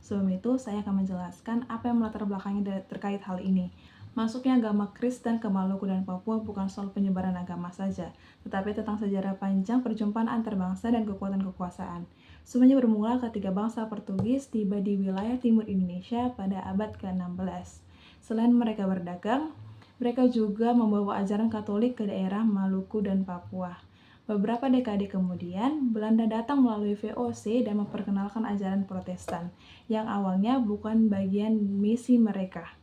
Sebelum itu, saya akan menjelaskan apa yang melatar belakangnya terkait hal ini. Masuknya agama Kristen ke Maluku dan Papua bukan soal penyebaran agama saja, tetapi tentang sejarah panjang perjumpaan antar bangsa dan kekuatan kekuasaan. Semuanya bermula ketika bangsa Portugis tiba di wilayah timur Indonesia pada abad ke-16. Selain mereka berdagang, mereka juga membawa ajaran Katolik ke daerah Maluku dan Papua. Beberapa dekade kemudian, Belanda datang melalui VOC dan memperkenalkan ajaran Protestan, yang awalnya bukan bagian misi mereka.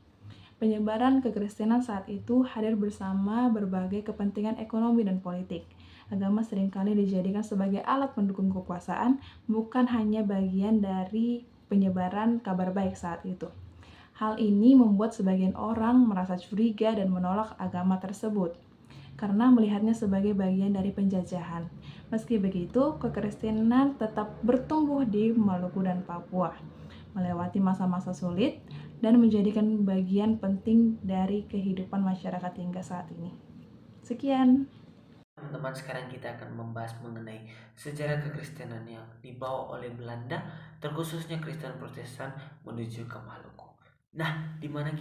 Penyebaran kekristenan saat itu hadir bersama berbagai kepentingan ekonomi dan politik. Agama seringkali dijadikan sebagai alat pendukung kekuasaan, bukan hanya bagian dari penyebaran kabar baik saat itu. Hal ini membuat sebagian orang merasa curiga dan menolak agama tersebut karena melihatnya sebagai bagian dari penjajahan. Meski begitu, kekristenan tetap bertumbuh di Maluku dan Papua, melewati masa-masa sulit dan menjadikan bagian penting dari kehidupan masyarakat hingga saat ini. Sekian. Teman-teman, sekarang kita akan membahas mengenai sejarah kekristenan yang dibawa oleh Belanda, terkhususnya Kristen Protestan menuju ke Maluku. Nah, di mana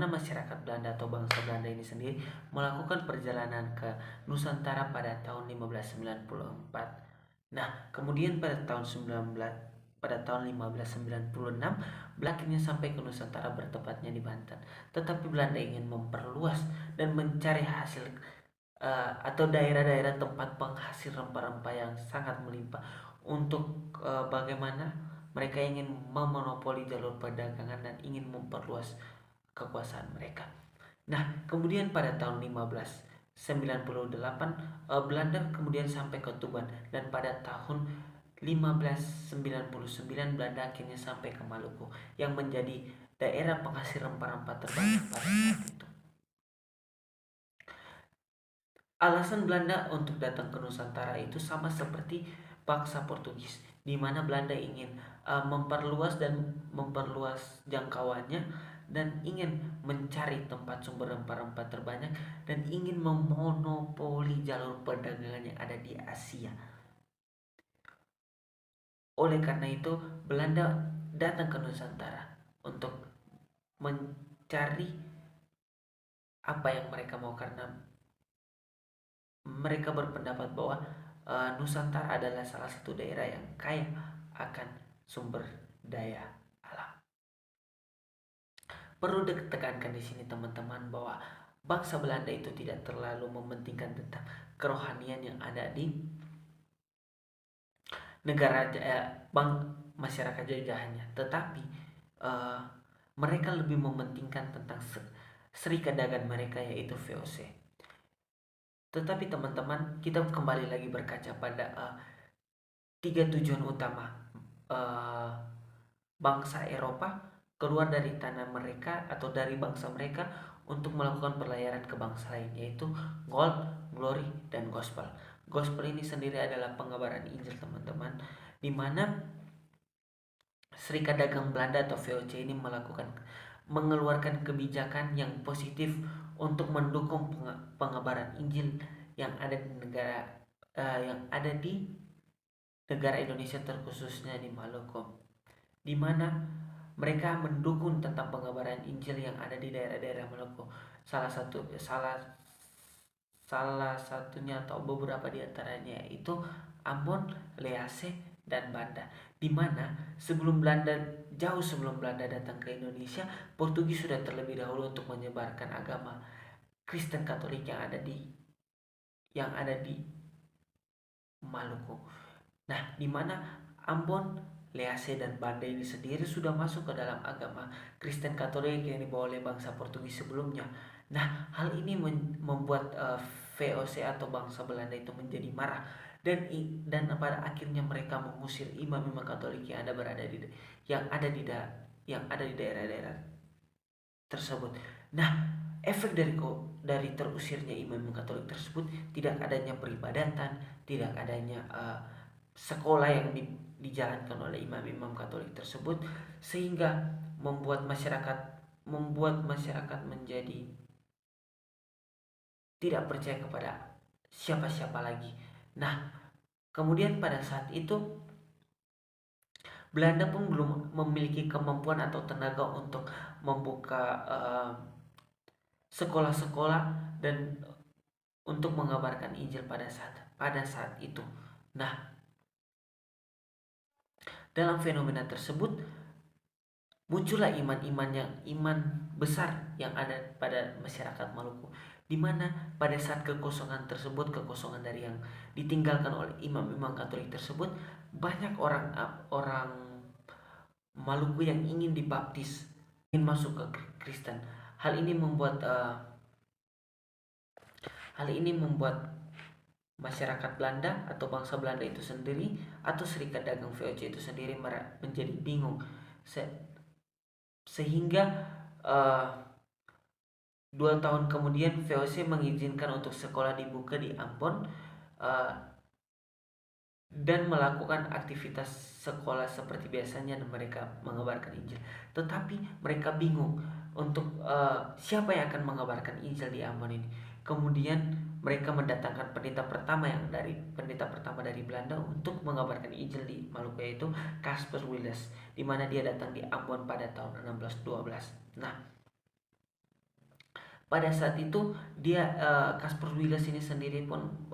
masyarakat Belanda atau bangsa Belanda ini sendiri melakukan perjalanan ke Nusantara pada tahun 1594. Nah, kemudian pada tahun 1596 Belanda sampai ke Nusantara, bertepatnya di Banten. Tetapi Belanda ingin memperluas dan mencari hasil atau daerah-daerah tempat penghasil rempah-rempah yang sangat melimpah untuk bagaimana mereka ingin memonopoli jalur perdagangan dan ingin memperluas kekuasaan mereka. Nah, kemudian pada tahun 1598 Belanda kemudian sampai ke Tuban, dan pada tahun 1599 Belanda akhirnya sampai ke Maluku yang menjadi daerah penghasil rempah-rempah terbanyak pada saat itu. Alasan Belanda untuk datang ke Nusantara itu sama seperti bangsa Portugis, di mana Belanda ingin memperluas jangkauannya dan ingin mencari tempat sumber rempah-rempah terbanyak dan ingin memonopoli jalur perdagangan yang ada di Asia. Oleh karena itu, Belanda datang ke Nusantara untuk mencari apa yang mereka mau, karena mereka berpendapat bahwa Nusantara adalah salah satu daerah yang kaya akan sumber daya alam. Perlu ditekankan di sini teman-teman bahwa bangsa Belanda itu tidak terlalu mementingkan tentang kerohanian yang ada di negara masyarakat jajahannya, tetapi uh, mereka lebih mementingkan tentang serikat dagang mereka, yaitu VOC. Tetapi teman-teman, kita kembali lagi berkaca pada tiga tujuan utama uh, bangsa Eropa keluar dari tanah mereka atau dari bangsa mereka untuk melakukan pelayaran ke bangsa lain, yaitu Gold, Glory, dan Gospel. Gospel ini sendiri adalah pengabaran Injil teman-teman, di mana Serikat Dagang Belanda atau VOC ini mengeluarkan kebijakan yang positif untuk mendukung pengabaran Injil yang ada di negara Indonesia, terkhususnya di Maluku, di mana mereka mendukung tentang pengabaran Injil yang ada di daerah-daerah Maluku. Salah satunya atau beberapa di antaranya yaitu Ambon, Lease, dan Banda. Di mana jauh sebelum Belanda datang ke Indonesia, Portugis sudah terlebih dahulu untuk menyebarkan agama Kristen Katolik yang ada di Maluku. Nah, di mana Ambon, Lease, dan Banda ini sendiri sudah masuk ke dalam agama Kristen Katolik yang dibawa oleh bangsa Portugis sebelumnya. Nah, hal ini membuat VOC atau bangsa Belanda itu menjadi marah, dan pada akhirnya mereka mengusir imam-imam Katolik yang ada di daerah-daerah tersebut. Nah, efek dari terusirnya imam Katolik tersebut, tidak adanya peribadatan, tidak adanya sekolah yang dijalankan oleh imam-imam Katolik tersebut, sehingga membuat masyarakat menjadi tidak percaya kepada siapa-siapa lagi. Nah, kemudian pada saat itu Belanda pun belum memiliki kemampuan atau tenaga untuk membuka sekolah-sekolah dan untuk mengabarkan Injil pada saat itu. Nah, dalam fenomena tersebut muncullah iman besar yang ada pada masyarakat Maluku, di mana pada saat kekosongan tersebut, kekosongan dari yang ditinggalkan oleh imam-imam Katolik tersebut, banyak orang orang Maluku yang ingin dibaptis, ingin masuk ke Kristen. Hal ini membuat uh, hal ini membuat masyarakat Belanda atau bangsa Belanda itu sendiri atau Serikat Dagang VOC itu sendiri menjadi bingung, sehingga uh, 2 tahun kemudian VOC mengizinkan untuk sekolah dibuka di Ambon, uh, dan melakukan aktivitas sekolah seperti biasanya dan mereka mengabarkan Injil. Tetapi mereka bingung untuk siapa yang akan mengabarkan Injil di Ambon ini. Kemudian mereka mendatangkan pendeta pertama dari Belanda untuk mengabarkan Injil di Maluku, yaitu Casper Willis, di mana dia datang di Ambon pada tahun 1612. Nah, pada saat itu dia Casper Willis ini sendiri pun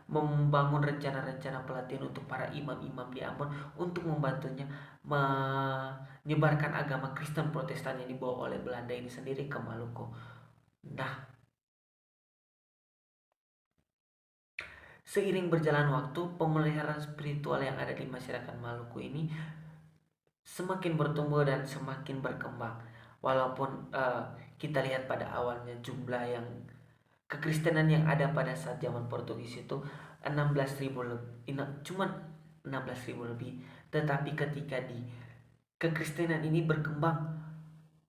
membangun rencana-rencana pelatihan untuk para imam-imam di Ambon untuk membantunya menyebarkan agama Kristen Protestan yang dibawa oleh Belanda ini sendiri ke Maluku. Nah, seiring berjalan waktu, pemeliharaan spiritual yang ada di masyarakat Maluku ini semakin bertumbuh dan semakin berkembang. Walaupun kita lihat pada awalnya jumlah yang kekristenan yang ada pada saat zaman Portugis itu 16.000 lebih, cuma 16.000 lebih. Tetapi ketika kekristenan ini berkembang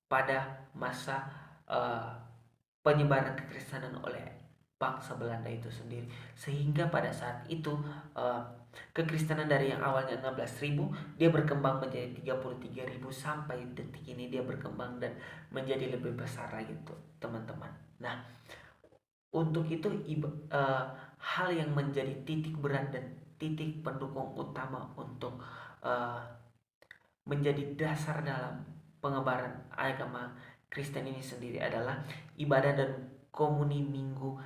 pada masa penyebaran kekristenan oleh bangsa Belanda itu sendiri, sehingga pada saat itu kekristenan dari yang awalnya 16.000 dia berkembang menjadi 33.000 sampai detik ini dia berkembang dan menjadi lebih besar lagi tuh teman-teman. Nah, untuk itu hal yang menjadi titik berat dan titik pendukung utama untuk menjadi dasar dalam penyebaran agama Kristen ini sendiri adalah ibadah dan komuni minggu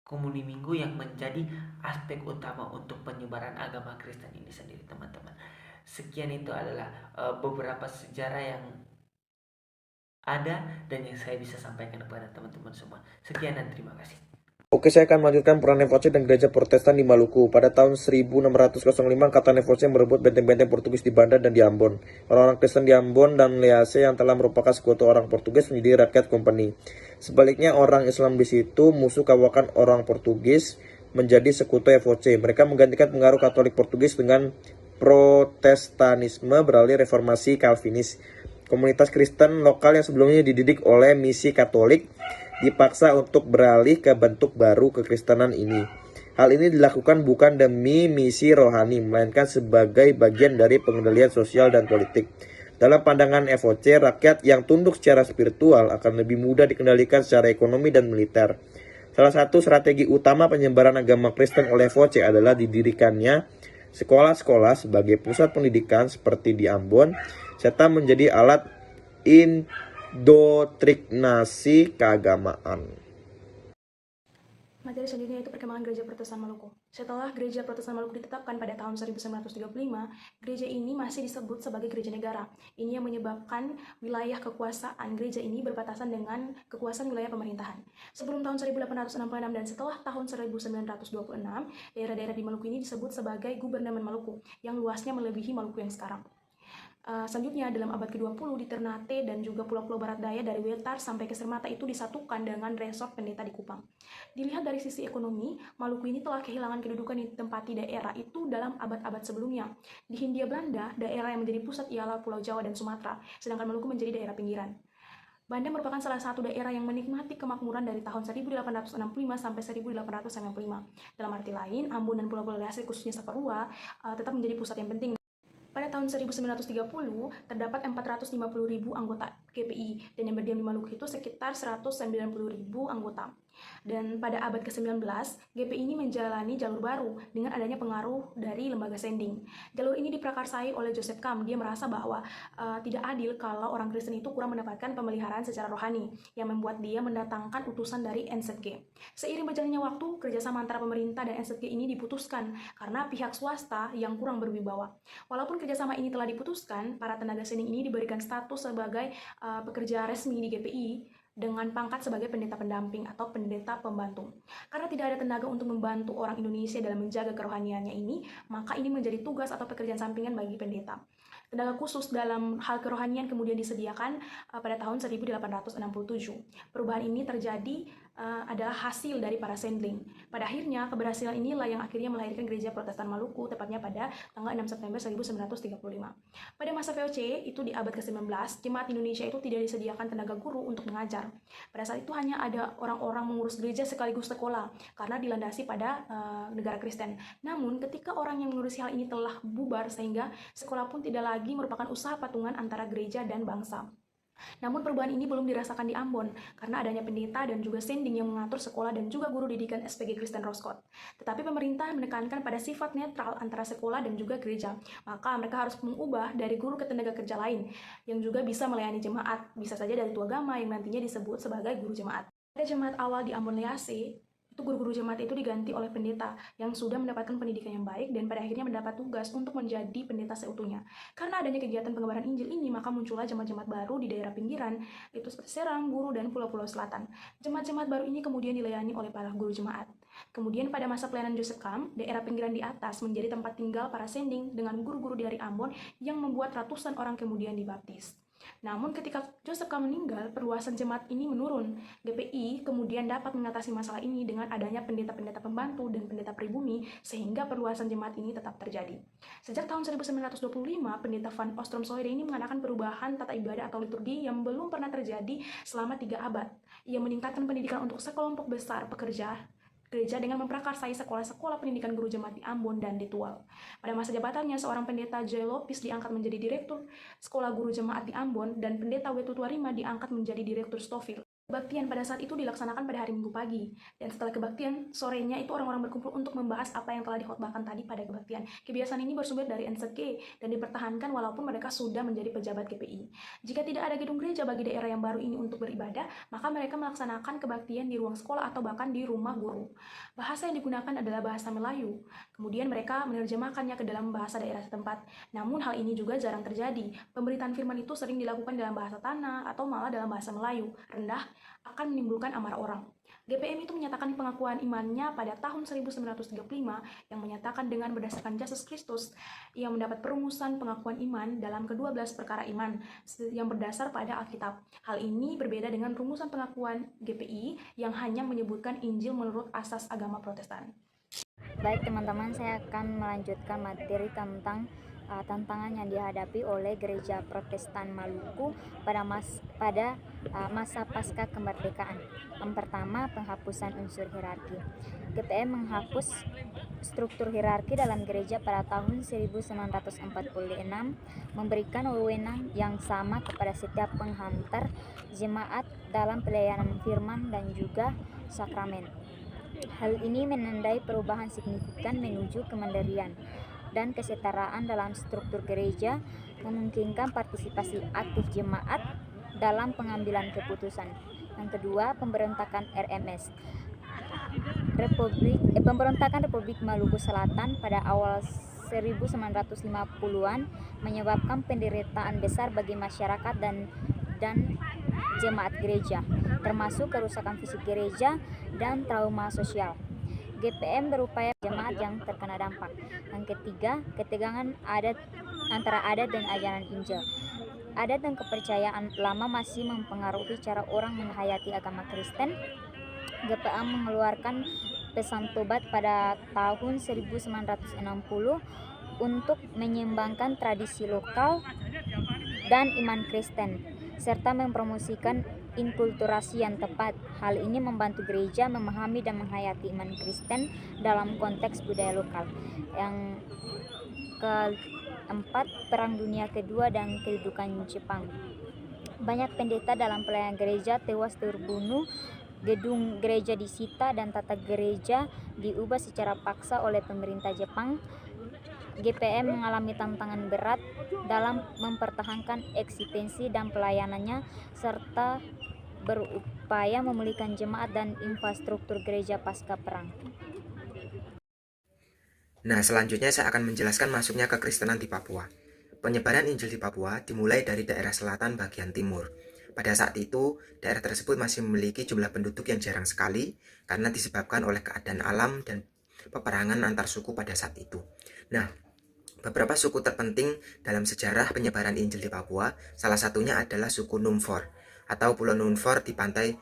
komuni minggu yang menjadi aspek utama untuk penyebaran agama Kristen ini sendiri, teman-teman. Sekian itu adalah beberapa sejarah yang ada dan yang saya bisa sampaikan kepada teman-teman semua. Sekian dan terima kasih. Oke, saya akan melanjutkan peran Nevoce dan gereja Protestan di Maluku. Pada tahun 1605, kata Nevoce merebut benteng-benteng Portugis di Banda dan di Ambon. Orang-orang Kristen di Ambon dan Lease yang telah merupakan sekutu orang Portugis menjadi rakyat kompeni. Sebaliknya, orang Islam di situ, musuh kawakan orang Portugis, menjadi sekutu Evoce. Mereka menggantikan pengaruh Katolik Portugis dengan Protestanisme beralih reformasi Calvinis. Komunitas Kristen lokal yang sebelumnya dididik oleh misi Katolik dipaksa untuk beralih ke bentuk baru kekristenan ini. Hal ini dilakukan bukan demi misi rohani, melainkan sebagai bagian dari pengendalian sosial dan politik. Dalam pandangan FOC, rakyat yang tunduk secara spiritual akan lebih mudah dikendalikan secara ekonomi dan militer. Salah satu strategi utama penyebaran agama Kristen oleh FOC adalah didirikannya sekolah-sekolah sebagai pusat pendidikan seperti di Ambon, serta menjadi alat indoktrinasi keagamaan. Materi selanjutnya yaitu perkembangan Gereja Protestan Maluku. Setelah Gereja Protestan Maluku ditetapkan pada tahun 1935, gereja ini masih disebut sebagai gereja negara. Ini yang menyebabkan wilayah kekuasaan gereja ini berbatasan dengan kekuasaan wilayah pemerintahan. Sebelum tahun 1866 dan setelah tahun 1926, daerah-daerah di Maluku ini disebut sebagai Gubernamen Maluku, yang luasnya melebihi Maluku yang sekarang. Selanjutnya, dalam abad ke-20 di Ternate dan juga pulau-pulau barat daya dari Wetar sampai ke Sermata itu disatukan dengan resort pendeta di Kupang. Dilihat dari sisi ekonomi, Maluku ini telah kehilangan kedudukan yang ditempati daerah itu dalam abad-abad sebelumnya. Di Hindia Belanda, daerah yang menjadi pusat ialah Pulau Jawa dan Sumatera, sedangkan Maluku menjadi daerah pinggiran. Banda merupakan salah satu daerah yang menikmati kemakmuran dari tahun 1865 sampai 1895. Dalam arti lain, Ambon dan Pulau-Pulau Lease khususnya Saparua tetap menjadi pusat yang penting. Pada tahun 1930, terdapat 450.000 anggota GPI, dan yang berdiam di Maluku itu sekitar 190.000 anggota. Dan pada abad ke-19, GPI ini menjalani jalur baru dengan adanya pengaruh dari lembaga Sending. Jalur ini diprakarsai oleh Joseph Camp. Dia merasa bahwa tidak adil kalau orang Kristen itu kurang mendapatkan pemeliharaan secara rohani, yang membuat dia mendatangkan utusan dari NZG. Seiring berjalannya waktu, kerjasama antara pemerintah dan NZG ini diputuskan karena pihak swasta yang kurang berwibawa. Walaupun kerjasama ini telah diputuskan, para tenaga Sending ini diberikan status sebagai pekerja resmi di GPI dengan pangkat sebagai pendeta pendamping atau pendeta pembantu. Karena tidak ada tenaga untuk membantu orang Indonesia dalam menjaga kerohaniannya ini, maka ini menjadi tugas atau pekerjaan sampingan bagi pendeta. Tenaga khusus dalam hal kerohanian kemudian disediakan pada tahun 1867. Perubahan ini terjadi adalah hasil dari para sendling. Pada akhirnya, keberhasilan inilah yang akhirnya melahirkan Gereja Protestan Maluku, tepatnya pada tanggal 6 September 1935. Pada masa VOC, itu di abad ke-19, jemaat Indonesia itu tidak disediakan tenaga guru untuk mengajar. Pada saat itu hanya ada orang-orang mengurus gereja sekaligus sekolah, karena dilandasi pada negara Kristen. Namun, ketika orang yang mengurusi hal ini telah bubar, sehingga sekolah pun tidak lagi merupakan usaha patungan antara gereja dan bangsa. Namun perubahan ini belum dirasakan di Ambon karena adanya pendeta dan juga sending yang mengatur sekolah dan juga guru didikan SPG Kristen Roskot. Tetapi pemerintah menekankan pada sifat netral antara sekolah dan juga gereja. Maka mereka harus mengubah dari guru ke tenaga kerja lain yang juga bisa melayani jemaat. Bisa saja dari tua agama yang nantinya disebut sebagai guru jemaat. Pada jemaat awal di Ambon Lease, itu guru-guru jemaat itu diganti oleh pendeta yang sudah mendapatkan pendidikan yang baik dan pada akhirnya mendapat tugas untuk menjadi pendeta seutuhnya. Karena adanya kegiatan pengabaran Injil ini, maka muncullah jemaat-jemaat baru di daerah pinggiran, itu seperti Serang, Guru, dan Pulau-Pulau Selatan. Jemaat-jemaat baru ini kemudian dilayani oleh para guru jemaat. Kemudian pada masa pelayanan Joseph Camp, daerah pinggiran di atas menjadi tempat tinggal para sending dengan guru-guru dari Ambon yang membuat ratusan orang kemudian dibaptis. Namun ketika Joseph Camp meninggal, perluasan jemaat ini menurun. GPI kemudian dapat mengatasi masalah ini dengan adanya pendeta-pendeta pembantu dan pendeta pribumi, sehingga perluasan jemaat ini tetap terjadi. Sejak tahun 1925, pendeta Van Ostrom Soede ini mengadakan perubahan tata ibadah atau liturgi yang belum pernah terjadi selama 3 abad. Ia meningkatkan pendidikan untuk sekelompok besar pekerja gereja dengan memprakarsai sekolah-sekolah pendidikan guru jemaat di Ambon dan di Tual. Pada masa jabatannya, seorang pendeta J. Lopis diangkat menjadi direktur sekolah guru jemaat di Ambon dan pendeta Wetu Tuarima diangkat menjadi direktur Stofil. Kebaktian pada saat itu dilaksanakan pada hari Minggu pagi, dan setelah kebaktian, sorenya itu orang-orang berkumpul untuk membahas apa yang telah dikhotbahkan tadi pada kebaktian. Kebiasaan ini bersumber dari NZG dan dipertahankan walaupun mereka sudah menjadi pejabat GPI. Jika tidak ada gedung gereja bagi daerah yang baru ini untuk beribadah, maka mereka melaksanakan kebaktian di ruang sekolah atau bahkan di rumah guru. Bahasa yang digunakan adalah bahasa Melayu. Kemudian mereka menerjemahkannya ke dalam bahasa daerah setempat. Namun hal ini juga jarang terjadi. Pemberitaan firman itu sering dilakukan dalam bahasa tanah atau malah dalam bahasa Melayu rendah, akan menimbulkan amarah orang. GPM itu menyatakan pengakuan imannya pada tahun 1935 yang menyatakan dengan berdasarkan Yesus Kristus ia mendapat perumusan pengakuan iman dalam ke-12 perkara iman yang berdasar pada Alkitab. Hal ini berbeda dengan rumusan pengakuan GPI yang hanya menyebutkan Injil menurut asas agama Protestan. Baik teman-teman, saya akan melanjutkan materi tentang tantangan yang dihadapi oleh Gereja Protestan Maluku pada masa pasca kemerdekaan. Yang pertama, penghapusan unsur hierarki. GPM menghapus struktur hierarki dalam gereja pada tahun 1946, memberikan wewenang yang sama kepada setiap penghantar jemaat dalam pelayanan firman dan juga sakramen. Hal ini menandai perubahan signifikan menuju kemandirian dan kesetaraan dalam struktur gereja, memungkinkan partisipasi aktif jemaat dalam pengambilan keputusan. Yang kedua, pemberontakan RMS. Pemberontakan Republik Maluku Selatan pada awal 1950-an menyebabkan penderitaan besar bagi masyarakat dan jemaat gereja, termasuk kerusakan fisik gereja dan trauma sosial. GPM berupaya jemaat yang terkena dampak. Yang ketiga, ketegangan antara adat dan ajaran Injil. Adat dan kepercayaan lama masih mempengaruhi cara orang menghayati agama Kristen. GPM mengeluarkan pesan tobat pada tahun 1960 untuk menyeimbangkan tradisi lokal dan iman Kristen, serta mempromosikan inkulturasi yang tepat. Hal ini membantu gereja memahami dan menghayati iman Kristen dalam konteks budaya lokal. Yang keempat, Perang Dunia Kedua dan kedudukan Jepang. Banyak pendeta dalam pelayanan gereja tewas terbunuh gedung gereja disita dan tata gereja diubah secara paksa oleh pemerintah Jepang. GPM mengalami tantangan berat dalam mempertahankan eksistensi dan pelayanannya serta berupaya memulihkan jemaat dan infrastruktur gereja pasca perang. Nah, selanjutnya saya akan menjelaskan masuknya kekristenan di Papua. Penyebaran Injil di Papua dimulai dari daerah selatan bagian timur. Pada saat itu, daerah tersebut masih memiliki jumlah penduduk yang jarang sekali karena disebabkan oleh keadaan alam dan peperangan antar suku pada saat itu. Nah, beberapa suku terpenting dalam sejarah penyebaran Injil di Papua, salah satunya adalah suku Numfor atau Pulau Numfor di pantai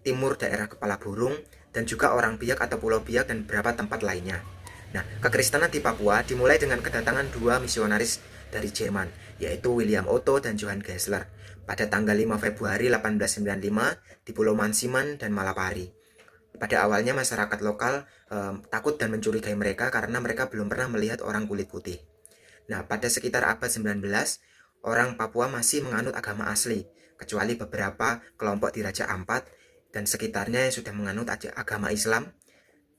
timur daerah Kepala Burung, dan juga orang Biak atau Pulau Biak dan beberapa tempat lainnya. Nah, kekristenan di Papua dimulai dengan kedatangan dua misionaris dari Jerman, yaitu William Otto dan Johann Geisler, pada tanggal 5 Februari 1895 di Pulau Mansiman dan Malapari. Pada awalnya masyarakat lokal takut dan mencurigai mereka karena mereka belum pernah melihat orang kulit putih. Nah, pada sekitar abad 19, orang Papua masih menganut agama asli, kecuali beberapa kelompok di Raja Ampat dan sekitarnya yang sudah menganut agama Islam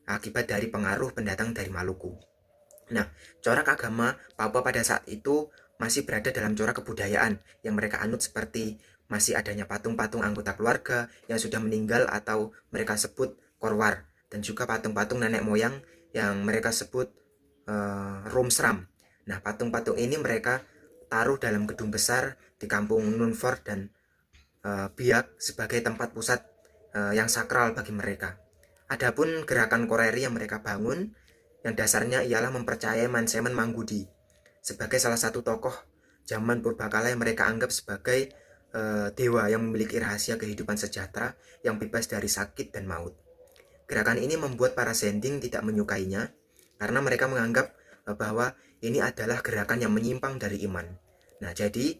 akibat dari pengaruh pendatang dari Maluku. Nah, corak agama Papua pada saat itu masih berada dalam corak kebudayaan yang mereka anut, seperti masih adanya patung-patung anggota keluarga yang sudah meninggal atau mereka sebut korwar, dan juga patung-patung nenek moyang yang mereka sebut rumsram. Nah, patung-patung ini mereka taruh dalam gedung besar di kampung Nunfor dan Biak sebagai tempat pusat yang sakral bagi mereka. Adapun gerakan Koreri yang mereka bangun, yang dasarnya ialah mempercayai Mansemen Manggudi sebagai salah satu tokoh zaman purbakala yang mereka anggap sebagai dewa yang memiliki rahasia kehidupan sejahtera yang bebas dari sakit dan maut. Gerakan ini membuat para Sending tidak menyukainya karena mereka menganggap bahwa ini adalah gerakan yang menyimpang dari iman. Nah, jadi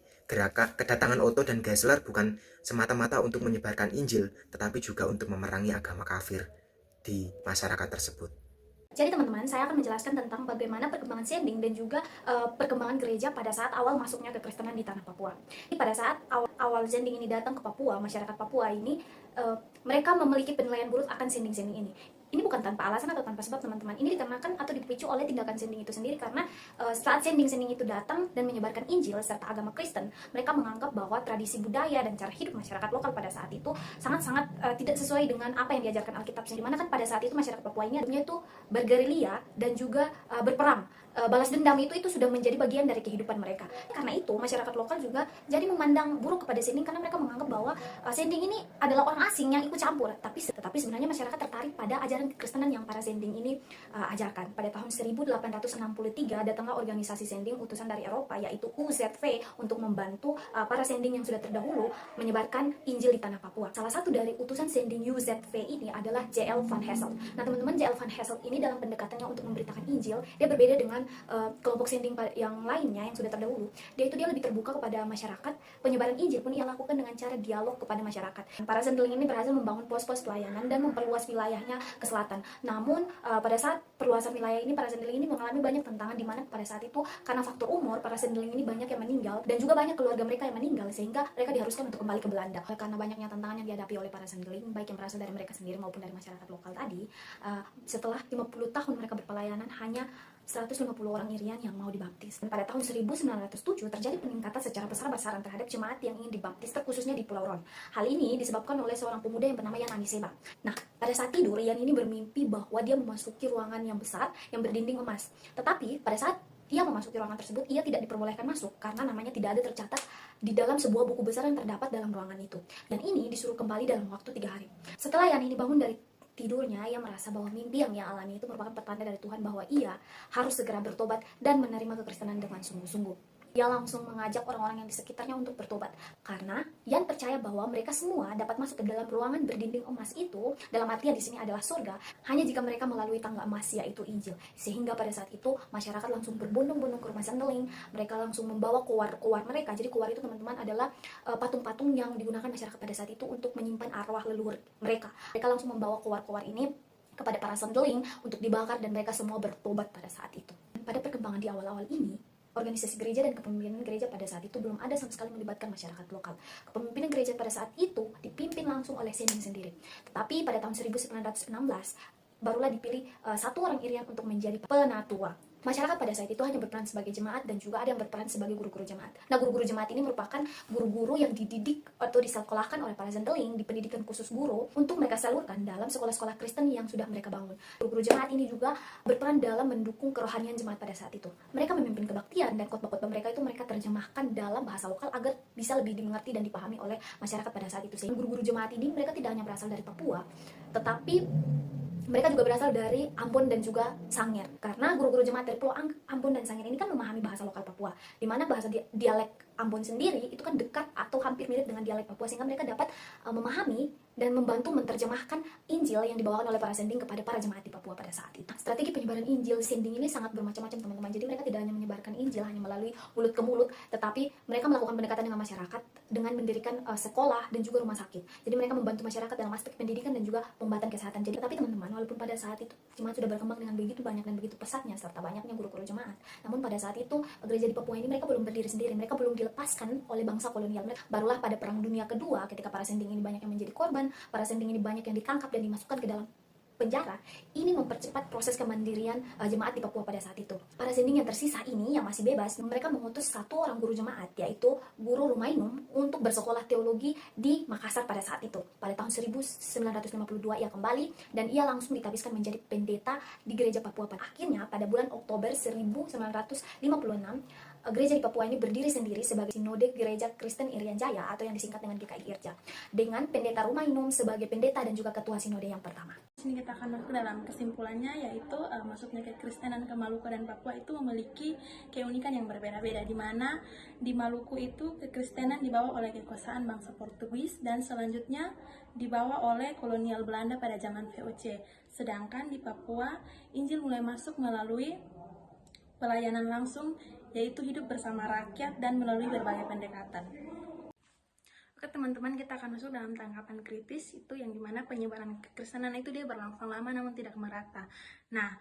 kedatangan Otto dan Geisler bukan semata-mata untuk menyebarkan Injil, tetapi juga untuk memerangi agama kafir di masyarakat tersebut. Jadi teman-teman, saya akan menjelaskan tentang bagaimana perkembangan Sending dan juga perkembangan gereja pada saat awal masuknya kekristenan di tanah Papua. Pada saat awal Sending ini datang ke Papua, masyarakat Papua ini mereka memiliki penilaian buruk akan Sending-Sending ini. Ini bukan tanpa alasan atau tanpa sebab, teman-teman. Ini dikarenakan atau dipicu oleh tindakan Sending itu sendiri, karena saat Sending-Sending itu datang dan menyebarkan Injil serta agama Kristen, mereka menganggap bahwa tradisi budaya dan cara hidup masyarakat lokal pada saat itu sangat-sangat tidak sesuai dengan apa yang diajarkan Alkitab. Dimana kan pada saat itu masyarakat Papua ini hidupnya itu bergerilya dan juga berperang. Balas dendam itu sudah menjadi bagian dari kehidupan mereka. Karena itu masyarakat lokal juga jadi memandang buruk kepada Sending, karena mereka menganggap bahwa Sending ini adalah orang asing yang ikut campur. Tetapi sebenarnya masyarakat tertarik pada ajaran kekristenan yang para Sending ini ajarkan. Pada tahun 1863 datanglah organisasi Sending utusan dari Eropa, yaitu UZV, untuk membantu para Sending yang sudah terdahulu menyebarkan Injil di tanah Papua. Salah satu dari utusan Sending UZV ini adalah J.L. Van Hessel. Nah teman-teman, J.L. Van Hessel ini dalam pendekatannya untuk memberitakan Injil, dia berbeda dengan kelompok Sending yang lainnya yang sudah terdahulu. Dia lebih terbuka kepada masyarakat. Penyebaran Injil pun ia lakukan dengan cara dialog kepada masyarakat. Para Sending ini berhasil membangun pos-pos pelayanan dan memperluas wilayahnya ke selatan. Namun pada saat perluasan wilayah ini, para Sending ini mengalami banyak tantangan, di mana pada saat itu karena faktor umur, para Sending ini banyak yang meninggal dan juga banyak keluarga mereka yang meninggal, sehingga mereka diharuskan untuk kembali ke Belanda. Karena banyaknya tantangan yang dihadapi oleh para Sending, baik yang berasal dari mereka sendiri maupun dari masyarakat lokal tadi, setelah 50 tahun mereka berpelayanan, hanya 150 orang Irian yang mau dibaptis. Dan pada tahun 1907 terjadi peningkatan secara besar-besaran terhadap jemaat yang ingin dibaptis, terkhususnya di Pulau Ron. Hal ini disebabkan oleh seorang pemuda yang bernama Yan Aniseba. Nah, pada saat tidur, Yan ini bermimpi bahwa dia memasuki ruangan yang besar yang berdinding emas. Tetapi pada saat ia memasuki ruangan tersebut, ia tidak diperbolehkan masuk karena namanya tidak ada tercatat di dalam sebuah buku besar yang terdapat dalam ruangan itu. Dan ini disuruh kembali dalam waktu 3 hari. Setelah Yan ini bangun dari tidurnya, ia merasa bahwa mimpi yang ia alami itu merupakan pertanda dari Tuhan bahwa ia harus segera bertobat dan menerima kekristenan dengan sungguh-sungguh. Ia langsung mengajak orang-orang yang di sekitarnya untuk bertobat, karena Yan percaya bahwa mereka semua dapat masuk ke dalam ruangan berdinding emas itu, dalam artian di sini adalah surga, hanya jika mereka melalui tangga emas, yaitu Injil. Sehingga pada saat itu masyarakat langsung berbondong-bondong ke rumah Sandeling. Mereka langsung membawa kowar-kowar mereka. Jadi kowar itu, teman-teman, adalah patung-patung yang digunakan masyarakat pada saat itu untuk menyimpan arwah leluhur mereka. Mereka langsung membawa kowar-kowar ini kepada para Sandeling untuk dibakar, dan mereka semua bertobat pada saat itu. Pada perkembangan di awal-awal ini, organisasi gereja dan kepemimpinan gereja pada saat itu belum ada sama sekali melibatkan masyarakat lokal. Kepemimpinan gereja pada saat itu dipimpin langsung oleh Sending sendiri. Tetapi pada tahun 1916 barulah dipilih satu orang Irian untuk menjadi penatua. Masyarakat pada saat itu hanya berperan sebagai jemaat dan juga ada yang berperan sebagai guru-guru jemaat. Nah, guru-guru jemaat ini merupakan guru-guru yang dididik atau disekolahkan oleh para zendeling di pendidikan khusus guru untuk mereka salurkan dalam sekolah-sekolah Kristen yang sudah mereka bangun. Guru-guru jemaat ini juga berperan dalam mendukung kerohanian jemaat pada saat itu. Mereka memimpin kebaktian dan khotbah-khotbah mereka itu mereka terjemahkan dalam bahasa lokal agar bisa lebih dimengerti dan dipahami oleh masyarakat pada saat itu. Sehingga guru-guru jemaat ini mereka tidak hanya berasal dari Papua, tetapi mereka juga berasal dari Ambon dan juga Sangir. Karena guru-guru jemaat dari Pulau Ambon dan Sangir ini kan memahami bahasa lokal Papua, di mana bahasa dialek Ambon sendiri itu kan dekat atau hampir mirip dengan dialek Papua, sehingga mereka dapat memahami dan membantu menerjemahkan Injil yang dibawakan oleh para sending kepada para jemaat di Papua pada saat itu. Strategi penyebaran Injil sending ini sangat bermacam-macam, teman-teman. Jadi mereka tidak hanya menyebarkan Injil hanya melalui mulut ke mulut, tetapi mereka melakukan pendekatan dengan masyarakat dengan mendirikan sekolah dan juga rumah sakit. Jadi mereka membantu masyarakat dalam aspek pendidikan dan juga pengobatan kesehatan. Jadi tapi teman-teman, walaupun pada saat itu jemaat sudah berkembang dengan begitu banyak dan begitu pesatnya serta banyaknya guru-guru jemaat, namun pada saat itu gereja di Papua ini mereka belum berdiri sendiri, mereka belum dilepaskan oleh bangsa kolonial. Barulah pada Perang Dunia Kedua ketika para sending ini banyak yang menjadi korban, para sending ini banyak yang ditangkap dan dimasukkan ke dalam penjara, ini mempercepat proses kemandirian jemaat di Papua pada saat itu. Para sending yang tersisa ini yang masih bebas, mereka mengutus satu orang guru jemaat, yaitu Guru Rumainum, untuk bersekolah teologi di Makassar pada saat itu. Pada tahun 1952 ia kembali dan ia langsung ditabiskan menjadi pendeta di gereja Papua. Akhirnya pada bulan Oktober 1956 gereja di Papua ini berdiri sendiri sebagai Sinode Gereja Kristen Irian Jaya atau yang disingkat dengan GKI IRJA, dengan pendeta Rumainum sebagai pendeta dan juga ketua sinode yang pertama. Sini kita akan masuk dalam kesimpulannya, yaitu masuknya kekristenan ke Maluku dan Papua itu memiliki keunikan yang berbeda-beda, di mana di Maluku itu kekristenan dibawa oleh kekuasaan bangsa Portugis dan selanjutnya dibawa oleh kolonial Belanda pada zaman VOC. Sedangkan di Papua Injil mulai masuk melalui pelayanan langsung, yaitu hidup bersama rakyat dan melalui berbagai pendekatan. Oke teman-teman, kita akan masuk dalam tanggapan kritis, itu yang dimana penyebaran kekristenan itu dia berlangsung lama namun tidak merata. Nah,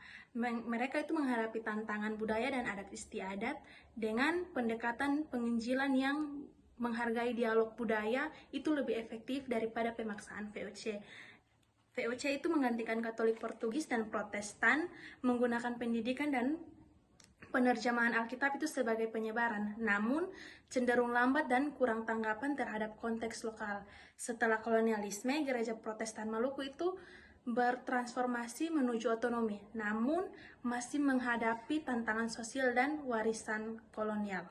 mereka itu menghadapi tantangan budaya dan adat istiadat dengan pendekatan penginjilan yang menghargai dialog budaya itu lebih efektif daripada pemaksaan VOC. VOC itu menggantikan Katolik Portugis dan Protestan menggunakan pendidikan dan penerjemahan Alkitab itu sebagai penyebaran, namun cenderung lambat dan kurang tanggapan terhadap konteks lokal. Setelah kolonialisme, gereja Protestan Maluku itu bertransformasi menuju otonomi, namun masih menghadapi tantangan sosial dan warisan kolonial.